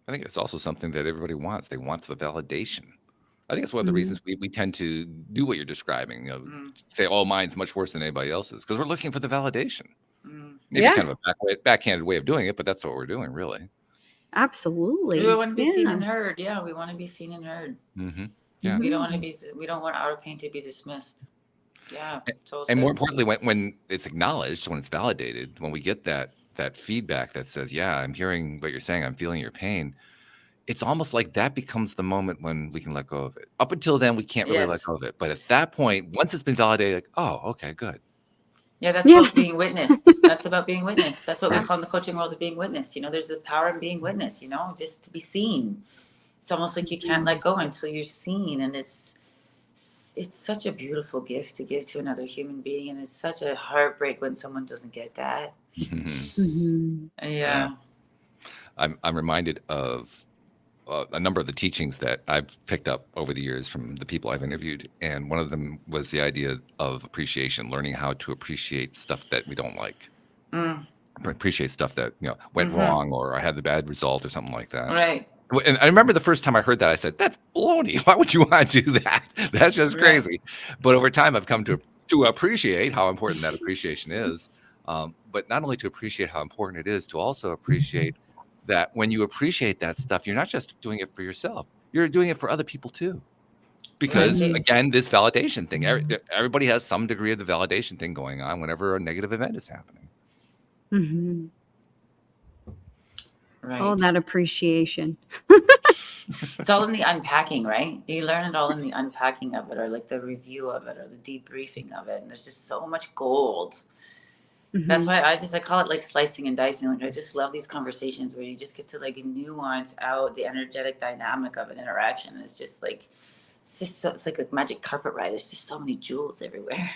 I think it's also something that everybody wants. They want the validation. I think it's one of the reasons we tend to do what you're describing. Say, "Oh, mine's much worse than anybody else's," because we're looking for the validation. Maybe kind of a backhanded way of doing it, but that's what we're doing, really. Absolutely. We want to be seen and heard. Yeah, we want to be seen and heard. Yeah. We don't want to be. We don't want our pain to be dismissed. Yeah. And more importantly, when it's acknowledged, when it's validated, when we get that feedback that says, "Yeah, I'm hearing what you're saying. I'm feeling your pain." It's almost like that becomes the moment when we can let go of it. Up until then, we can't really let go of it. But at that point, once it's been validated, like, oh, okay, good. Yeah, that's about being witnessed. That's about being witnessed. That's what we call in the coaching world of being witnessed. There's a power in being witnessed, just to be seen. It's almost like you can't let go until you're seen. And it's such a beautiful gift to give to another human being. And it's such a heartbreak when someone doesn't get that. Yeah. I'm reminded of a number of the teachings that I've picked up over the years from the people I've interviewed. And one of them was the idea of appreciation, learning how to appreciate stuff that we don't like. Appreciate stuff that, went wrong, or I had the bad result or something like that. Right. And I remember the first time I heard that, I said, that's baloney. Why would you want to do that? That's just crazy. But over time, I've come to appreciate how important that appreciation is. But not only to appreciate how important it is, to also appreciate that when you appreciate that stuff, you're not just doing it for yourself, you're doing it for other people too. Because again, this validation thing, everybody has some degree of the validation thing going on whenever a negative event is happening. Right. Oh, that appreciation. It's all in the unpacking, right? You learn it all in the unpacking of it, or like the review of it, or the debriefing of it. And there's just so much gold. That's why I call it like slicing and dicing. Like, I just love these conversations where you just get to like nuance out the energetic dynamic of an interaction. It's just like, it's like a magic carpet ride. There's just so many jewels everywhere.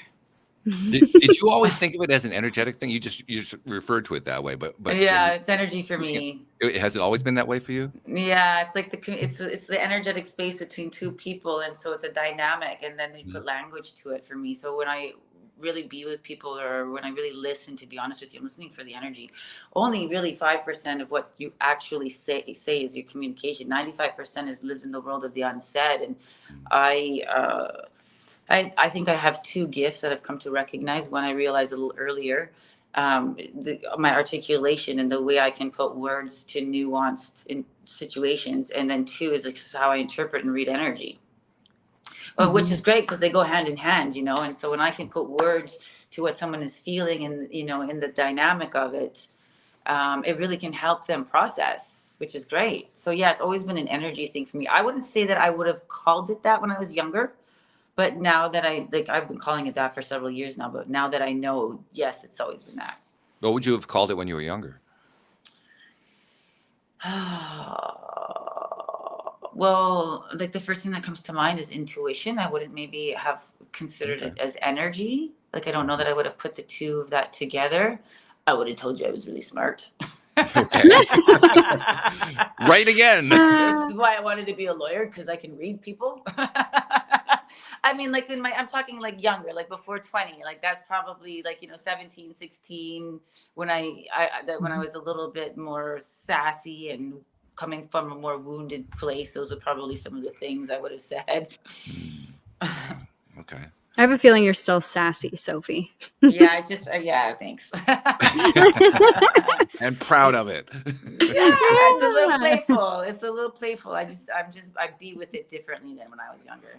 Did you always think of it as an energetic thing? You just referred to it that way, but yeah, it's energy for me. Has it always been that way for you? Yeah, it's like it's the energetic space between two people, and so it's a dynamic, and then they put language to it for me. So when I really be with people, or when I really listen, to be honest with you, I'm listening for the energy. Only really 5% of what you actually say is your communication. 95% lives in the world of the unsaid. And I think I have two gifts that I've come to recognize. One I realized a little earlier, my articulation and the way I can put words to nuanced in situations. And then two is like how I interpret and read energy. Which is great because they go hand in hand, and so when I can put words to what someone is feeling and, in the dynamic of it, it really can help them process, which is great. So yeah, it's always been an energy thing for me. I wouldn't say that I would have called it that when I was younger, but now that I've been calling it that for several years now, but now that I know, yes, it's always been that. What would you have called it when you were younger? Well, like the first thing that comes to mind is intuition. I wouldn't maybe have considered it as energy. Like, I don't know that I would have put the two of that together. I would have told you I was really smart. Okay. Right again. This is why I wanted to be a lawyer, because I can read people. I mean, like I'm talking like younger, like before 20, like that's probably like, 17, 16, when I was a little bit more sassy and coming from a more wounded place. Those are probably some of the things I would have said. Okay. I have a feeling you're still sassy, Sophie. Yeah, thanks. And proud of it. Yeah, it's a little playful. I be with it differently than when I was younger.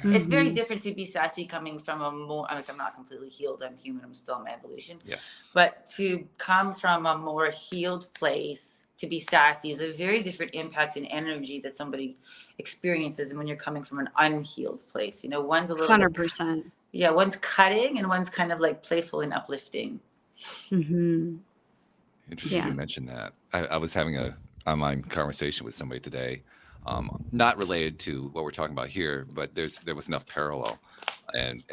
Yeah. It's very different to be sassy coming from a more, like, I'm not completely healed. I'm human. I'm still in my evolution. Yes. But to come from a more healed place, to be sassy, is a very different impact and energy that somebody experiences. And when you're coming from an unhealed place, one's a little 100%. Yeah, one's cutting and one's kind of like playful and uplifting. Interesting you mentioned that. I was having a online conversation with somebody today, not related to what we're talking about here, but there was enough parallel. And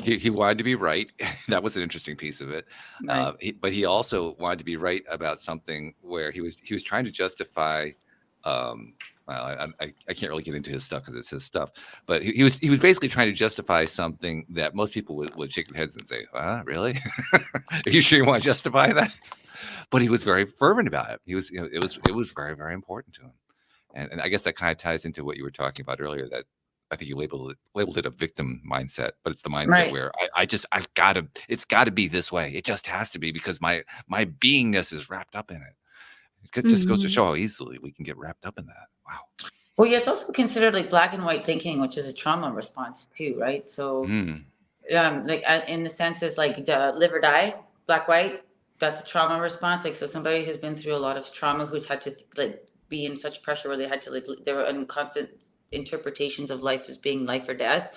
he wanted to be right. That was an interesting piece of it. Right. But he also wanted to be right about something where he was trying to justify. I can't really get into his stuff because it's his stuff. But he was basically trying to justify something that most people would shake their heads and say, "Really? Are you sure you want to justify that?" But he was very fervent about it. It was very, very important to him. And I guess that kind of ties into what you were talking about earlier, that I think you labeled it a victim mindset, but it's the mindset Right. where it's got to be this way. It just has to be because my beingness is wrapped up in it. It just goes to show how easily we can get wrapped up in that. Wow. Well, yeah, it's also considered like black and white thinking, which is a trauma response too, right? So, like in the sense is like the live or die, black, white, that's a trauma response. Like, so somebody who's been through a lot of trauma, who's had to like be in such pressure where they had to like, they were in constant interpretations of life as being life or death.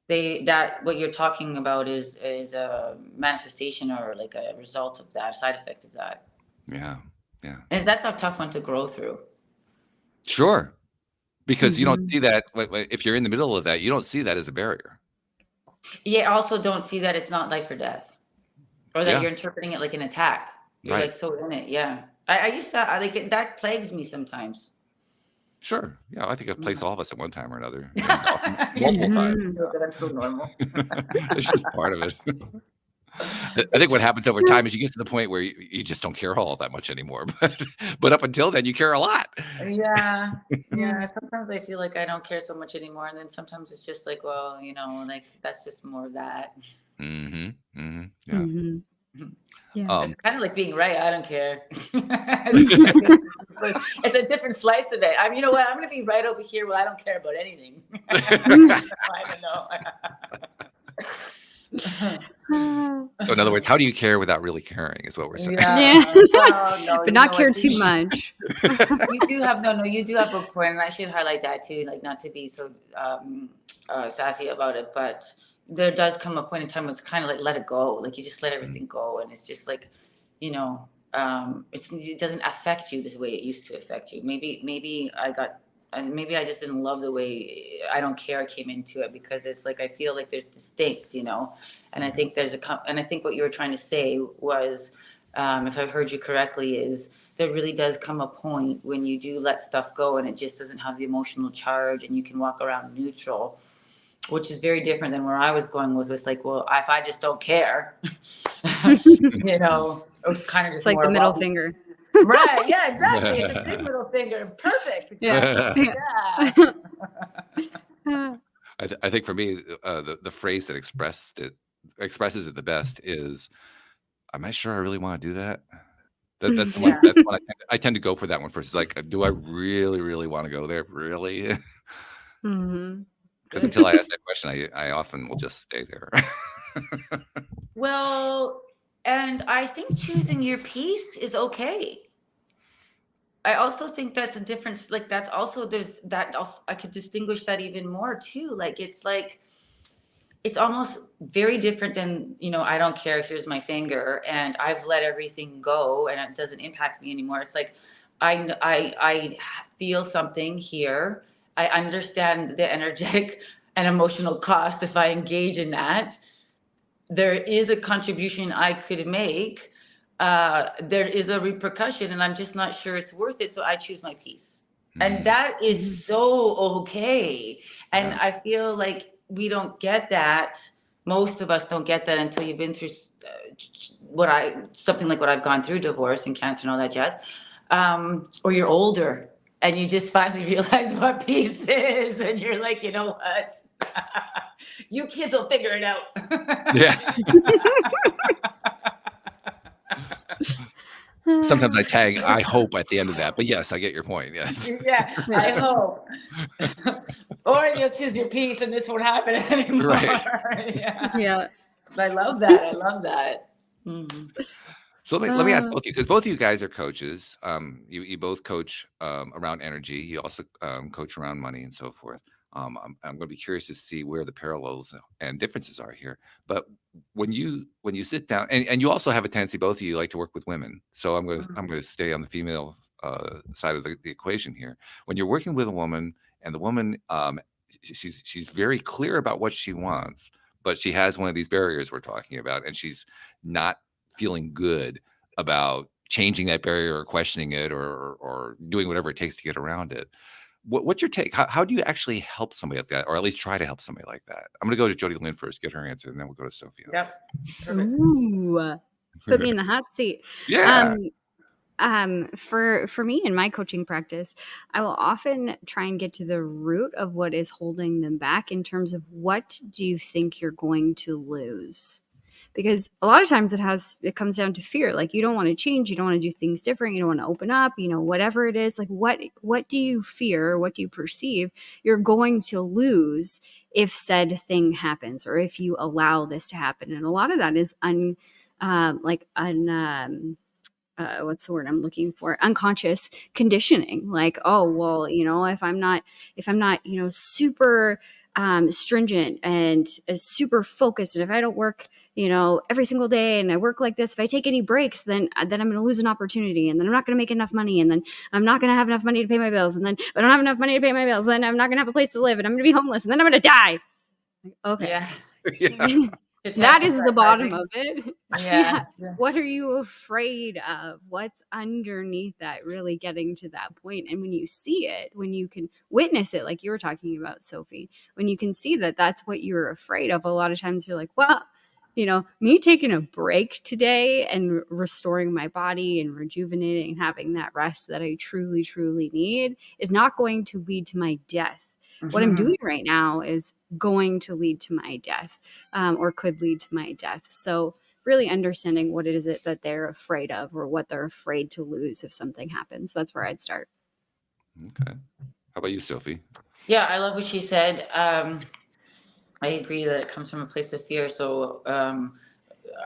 That what you're talking about is a manifestation or like a result of that, side effect of that. Yeah. And that's a tough one to grow through. Sure. Because you don't see that if you're in the middle of that, you don't see that as a barrier. Yeah, also don't see that it's not life or death, or that you're interpreting it like an attack. You're like so in it. Yeah, I used to like it, that plagues me sometimes. Sure. Yeah, I think it plays all of us at one time or another. Multiple times. That's so normal. It's just part of it. I think what happens over time is you get to the point where you just don't care all that much anymore. But up until then, you care a lot. Yeah. Sometimes I feel like I don't care so much anymore, and then sometimes it's just like, well, like that's just more of that. Yeah. Yeah, it's kind of like being right. I don't care. It's a different slice of it. You know what? I'm going to be right over here where I don't care about anything. I don't know. So in other words, how do you care without really caring is what we're saying. Yeah. No, but not care too much. You do have a point, and I should highlight that too, like not to be so sassy about it, but there does come a point in time when it's kind of like let it go, like you just let everything go, and it's just like, it doesn't affect you the way it used to affect you. Maybe I just didn't love the way I don't care came into it, because it's like I feel like there's distinct, and I think and I think what you were trying to say was, if I heard you correctly, is there really does come a point when you do let stuff go and it just doesn't have the emotional charge, and you can walk around neutral, which is very different than where I was going. Was like, well, if I just don't care, it was kind of just it's like more the middle finger. Right. Yeah, exactly. It's a big middle finger. Perfect. Exactly. Yeah. I think for me, the phrase that expresses it the best is, am I sure I really want to do that? That's the one. That's one I tend to go for that one first. It's like, do I really, really want to go there? Really? Because until I ask that question, I often will just stay there. Well, and I think choosing your peace is okay. I also think that's a difference. Like that's also, there's that also, I could distinguish that even more too. Like it's almost very different than, I don't care, here's my finger, and I've let everything go and it doesn't impact me anymore. It's like, I feel something here. I understand the energetic and emotional cost if I engage in that. There is a contribution I could make. There is a repercussion, and I'm just not sure it's worth it. So I choose my peace. And that is so okay. And I feel like we don't get that. Most of us don't get that until you've been through something like what I've gone through, divorce and cancer and all that jazz. Or you're older and you just finally realize what peace is. And you're like, you know what? You kids will figure it out. Yeah. Sometimes I tag, I hope at the end of that, but yes, I get your point. Yes. Yeah, I hope. Or you'll choose your peace and this won't happen anymore. Right. Yeah. I love that. Mm-hmm. So let me ask both of you, because both of you guys are coaches. You both coach around energy. You also coach around money and so forth. I'm going to be curious to see where the parallels and differences are here. But when you sit down, and you also have a tendency, both of you like to work with women. So I'm going to stay on the female side of the equation here. When you're working with a woman, and the woman she's very clear about what she wants, but she has one of these barriers we're talking about, and she's not feeling good about changing that barrier or questioning it or doing whatever it takes to get around it. What's your take? How do you actually help somebody like that, or at least try to help somebody like that? I'm going to go to Jodi Lynn first, get her answer, and then we'll go to Sophie. Yep. Ooh, put me in the hot seat. Yeah. For me in my coaching practice, I will often try and get to the root of what is holding them back in terms of what do you think you're going to lose? Because a lot of times it comes down to fear. Like you don't want to change, you don't want to do things different, you don't want to open up, whatever it is. Like what do you fear? What do you perceive you're going to lose if said thing happens or if you allow this to happen? And a lot of that is what's the word I'm looking for? Unconscious conditioning. Like, oh, well, if I'm not, super stringent and super focused, and if I don't work, every single day and I work like this, if I take any breaks, then I'm going to lose an opportunity, and then I'm not going to make enough money, and then I'm not going to have enough money to pay my bills, and then if I don't have enough money to pay my bills, then I'm not going to have a place to live, and I'm going to be homeless, and then I'm going to die. Okay. Yeah. Yeah. That is the bottom of it. Yeah. What are you afraid of? What's underneath that, really getting to that point? And when you see it, when you can witness it, like you were talking about, Sophie, when you can see that that's what you're afraid of, a lot of times you're like, well, me taking a break today and restoring my body and rejuvenating and having that rest that I truly, truly need is not going to lead to my death. What I'm doing right now is going to lead to my death, or could lead to my death. So really understanding what it is that they're afraid of or what they're afraid to lose if something happens. That's where I'd start. Okay. How about you, Sophie? Yeah, I love what she said. I agree that it comes from a place of fear. So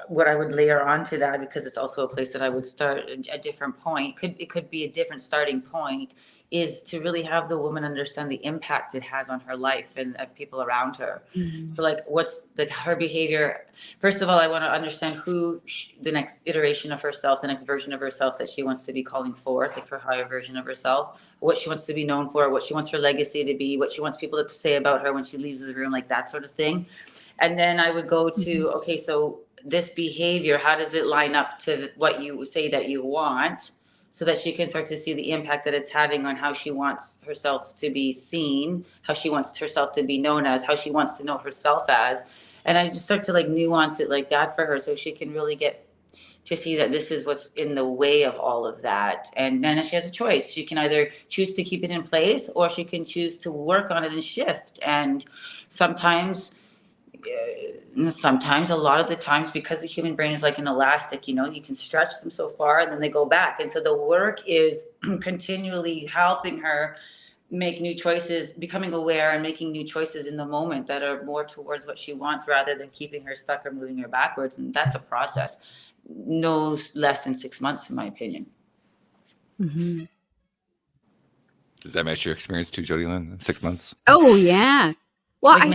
what I would layer onto that, because it's also a place that I would start a different point. It could be a different starting point, is to really have the woman understand the impact it has on her life and people around her. Mm-hmm. So like, what's her behavior? First of all, I want to understand who the next iteration of herself, the next version of herself that she wants to be calling forth, like her higher version of herself, what she wants to be known for, what she wants her legacy to be, what she wants people to say about her when she leaves the room, like that sort of thing. And then I would go to, okay, so this behavior, how does it line up to what you say that you want, so that she can start to see the impact that it's having on how she wants herself to be seen, how she wants herself to be known as, how she wants to know herself as. And I just start to like nuance it like that for her, so she can really get to see that this is what's in the way of all of that. And then she has a choice. She can either choose to keep it in place, or she can choose to work on it and shift. And sometimes, a lot of the times, because the human brain is like an elastic, you can stretch them so far and then they go back. And so the work is continually helping her make new choices, becoming aware and making new choices in the moment that are more towards what she wants, rather than keeping her stuck or moving her backwards. And that's a process, no less than 6 months, in my opinion. Mm-hmm. Does that match your experience too, JodieLynn? 6 months? Oh yeah. Well, like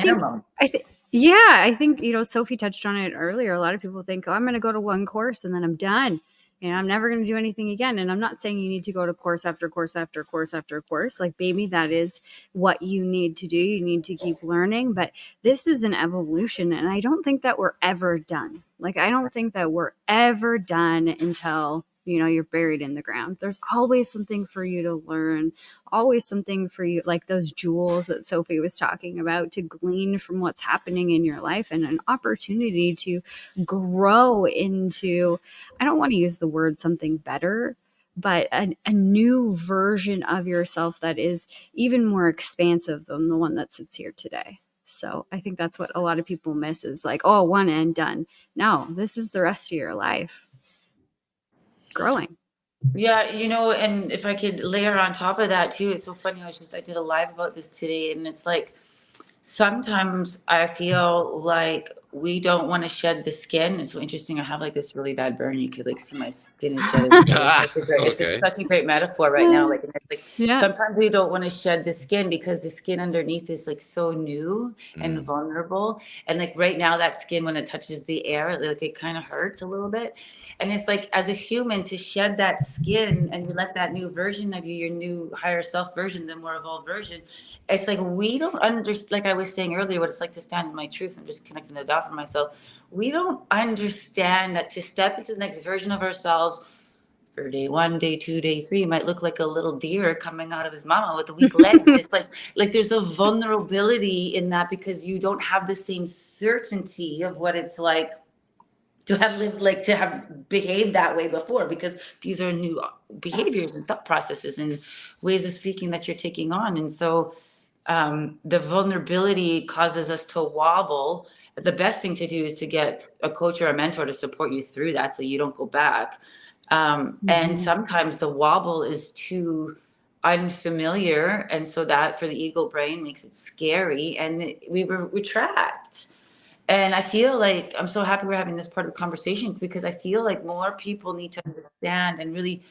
I think, Sophie touched on it earlier. A lot of people think, oh, I'm going to go to one course and then I'm done. I'm never going to do anything again. And I'm not saying you need to go to course after course after course after course. Like, baby, that is what you need to do. You need to keep learning. But this is an evolution. And I don't think that we're ever done. Like, I don't think that we're ever done until, you're buried in the ground. There's always something for you to learn, always something for you, like those jewels that Sophie was talking about, to glean from what's happening in your life, and an opportunity to grow into, I don't want to use the word something better, but a new version of yourself that is even more expansive than the one that sits here today. So I think that's what a lot of people miss, is like, oh, one and done. No, this is the rest of your life. Growing. Yeah, and if I could layer on top of that too, it's so funny. I did a live about this today, and it's like, sometimes I feel like we don't want to shed the skin. It's so interesting. I have like this really bad burn. You could like see my skin is shedding. It's just such a great metaphor right now. Like, sometimes we don't want to shed the skin because the skin underneath is like so new and vulnerable. And like right now, that skin, when it touches the air, like it kind of hurts a little bit. And it's like, as a human, to shed that skin and you let that new version of you, your new higher self version, the more evolved version, it's like, we don't understand, like I was saying earlier, what it's like to stand in my truth. I'm just connecting the dot for myself. We don't understand that to step into the next version of ourselves, for day 1, day 2, day 3, might look like a little deer coming out of his mama with the weak legs. It's like there's a vulnerability in that, because you don't have the same certainty of what it's like to have lived, like, to have behaved that way before, because these are new behaviors and thought processes and ways of speaking that you're taking on. And so the vulnerability causes us to wobble. The best thing to do is to get a coach or a mentor to support you through that so you don't go back. And sometimes the wobble is too unfamiliar. And so that for the ego brain makes it scary and we retract. And I feel like I'm so happy we're having this part of the conversation, because I feel like more people need to understand and really,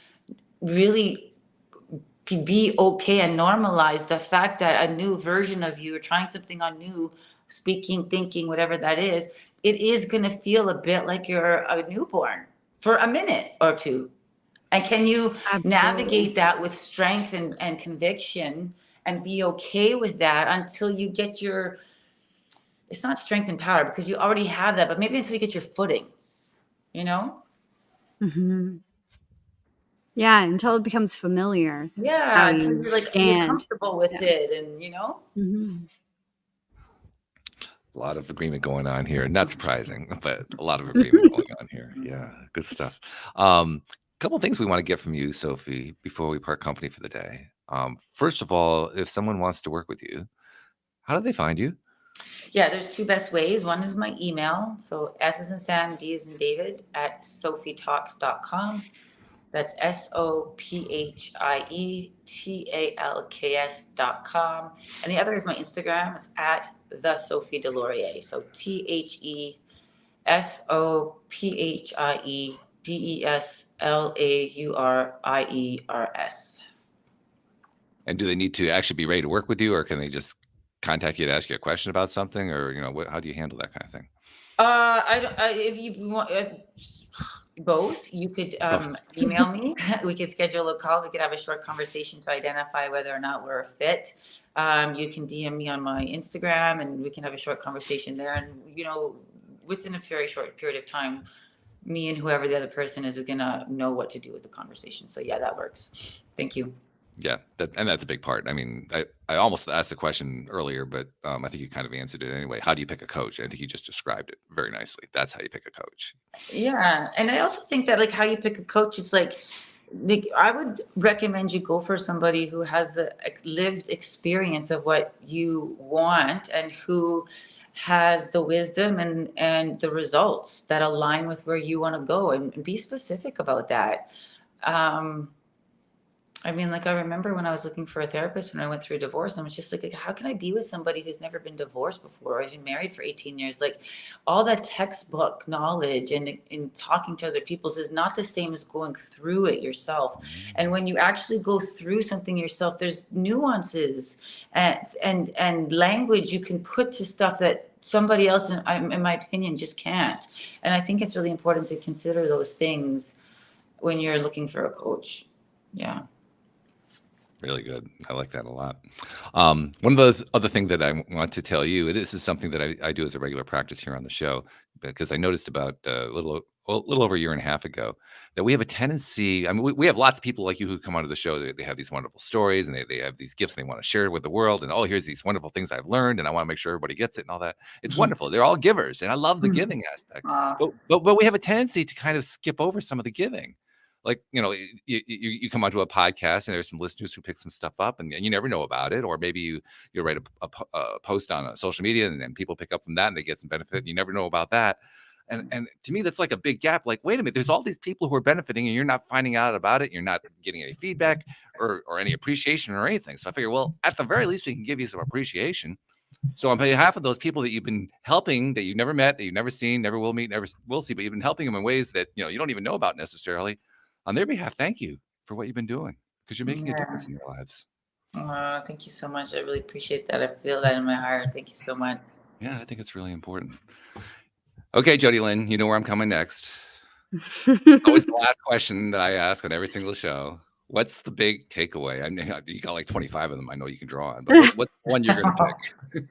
really to be okay and normalize the fact that a new version of you, or trying something on new, speaking, thinking, whatever that is, it is going to feel a bit like you're a newborn for a minute or two. And can you navigate that with strength and conviction and be okay with that until you get your, it's not strength and power because you already have that, but maybe until you get your footing, you know? Yeah, until it becomes familiar. Yeah, until you're like, you're comfortable with it, and you know? A lot of agreement going on here. Not surprising, but a lot of agreement going on here. Yeah, good stuff. Couple things we want to get from you, Sophie, before we part company for the day. First of all, if someone wants to work with you, how do they find you? Yeah, there's two best ways. One is my email. So S as in Sam, D as in David at sophietalks.com. That's SOPHIETALKS.com. And the other is my Instagram. It's at the Sophie Deslauriers. So THESOPHIEDESLAURIERS. And do they need to actually be ready to work with you, or can they just contact you to ask you a question about something, or how do you handle that kind of thing? If you want both, you could email me. We could schedule a call. We could have a short conversation to identify whether or not we're a fit. You can DM me on my Instagram, and we can have a short conversation there. And within a very short period of time, me and whoever the other person is gonna know what to do with the conversation. So yeah, that works. Thank you. Yeah, that's a big part. I mean, I almost asked the question earlier, but I think you kind of answered it anyway. How do you pick a coach? I think you just described it very nicely. That's how you pick a coach. Yeah, and I also think that, like, how you pick a coach is like I would recommend you go for somebody who has the lived experience of what you want, and who has the wisdom and the results that align with where you want to go, and be specific about that. I mean, like, I remember when I was looking for a therapist when I went through a divorce, and I was just like, how can I be with somebody who's never been divorced before, or has been married for 18 years? Like, all that textbook knowledge and in talking to other people is not the same as going through it yourself. And when you actually go through something yourself, there's nuances and language you can put to stuff that somebody else, in my opinion, just can't. And I think it's really important to consider those things when you're looking for a coach. Yeah. Really good. I like that a lot. One of those other things that I want to tell you, this is something that I do as a regular practice here on the show, because I noticed about a little over a year and a half ago that we have a tendency. I mean, we have lots of people like you who come onto the show. They have these wonderful stories, and they have these gifts they want to share with the world. And here's these wonderful things I've learned, and I want to make sure everybody gets it and all that. It's wonderful. They're all givers, and I love the giving aspect. But we have a tendency to kind of skip over some of the giving. Like, you come onto a podcast and there's some listeners who pick some stuff up, and you never know about it. Or maybe you write a post on a social media, and then people pick up from that and they get some benefit, and you never know about that. And to me, that's like a big gap. Like, wait a minute, there's all these people who are benefiting, and you're not finding out about it. You're not getting any feedback or any appreciation or anything. So I figure, well, at the very least, we can give you some appreciation. So on behalf of those people that you've been helping, that you've never met, that you've never seen, never will meet, never will see, but you've been helping them in ways that you don't even know about necessarily. On their behalf, thank you for what you've been doing, because you're making a difference in their lives. Thank you so much. I really appreciate that. I feel that in my heart. Thank you so much. Yeah, I think it's really important. Okay, JodieLynn, you know where I'm coming next. Always the last question that I ask on every single show. What's the big takeaway? I mean, you got like 25 of them I know you can draw on, but what's the one you're going to pick?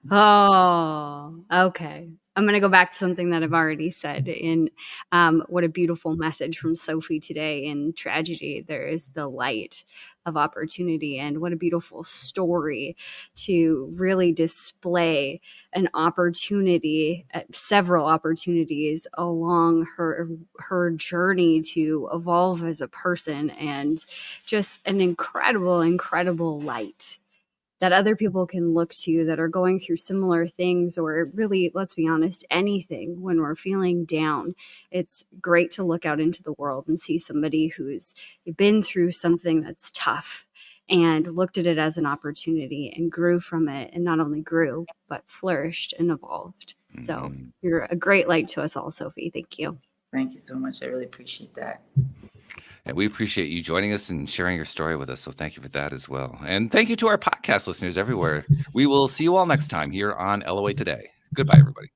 Oh, okay. I'm going to go back to something that I've already said in what a beautiful message from Sophie today. In tragedy, there is the light of opportunity. And what a beautiful story to really display an opportunity, several opportunities along her journey to evolve as a person, and just an incredible light that other people can look to that are going through similar things, or really, let's be honest, anything. When we're feeling down, it's great to look out into the world and see somebody who's been through something that's tough and looked at it as an opportunity and grew from it, and not only grew, but flourished and evolved. So you're a great light to us all, Sophie. Thank you. Thank you so much. I really appreciate that. And we appreciate you joining us and sharing your story with us. So thank you for that as well. And thank you to our podcast listeners everywhere. We will see you all next time here on LOA Today. Goodbye, everybody.